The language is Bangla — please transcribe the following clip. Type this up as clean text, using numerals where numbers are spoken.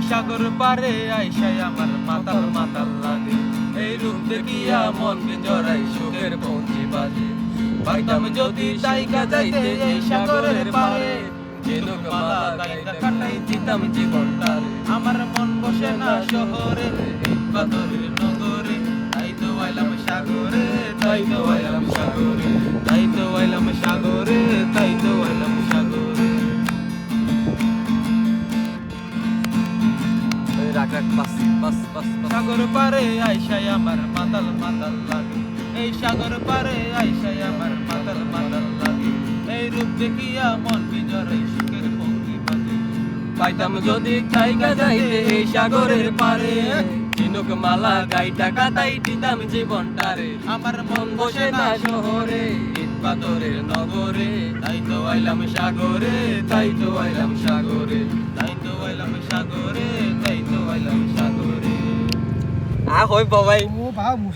সাগর পারে আইসাই আমার মাতাল মাতাল লাগে, এই রূপ দেখিয়া মনকে জড়াই সুখের পঞ্জি বাজে। পাইতাম যদি জায়গা যাইতে এই সাগরের পারে, ঝিনুক মালা গাইতে কাটাই দিতাম জীবনটারে। আমার মন বসে না শহরে, ইট পাথরের নগরে, তাই তো আইলাম সাগরে, তাই তো আইলাম সাগরে, তাই তো আইলাম সাগরে, তাই তো আইলাম সাগরে। রাখ রাখ বাস বাস বাস বাস। সাগর পারে আইসাই আমার মাতাল মাতাল লাগে, এই সাগর পারে আইসাই আমার মাতাল মাতাল লাগে, এই রূপ দেখিয়া মন বিজড়াই সুখের পঙ্কি বাজে। পাইতাম যদি জায়গা যাইতে এই সাগরের পারে, ঝিনুক মালা গাইটা কাটাই দিতাম জীবনটারে। আমার মন বসে না শহরে, ইট পাথরের নগরে, তাই তো আইলাম সাগরে, তাই তো আইলাম সাগরে, তাই তো আইলাম সাগরে, তাই তো আইলাম সাগরে। হই বাবাই। ও ভাব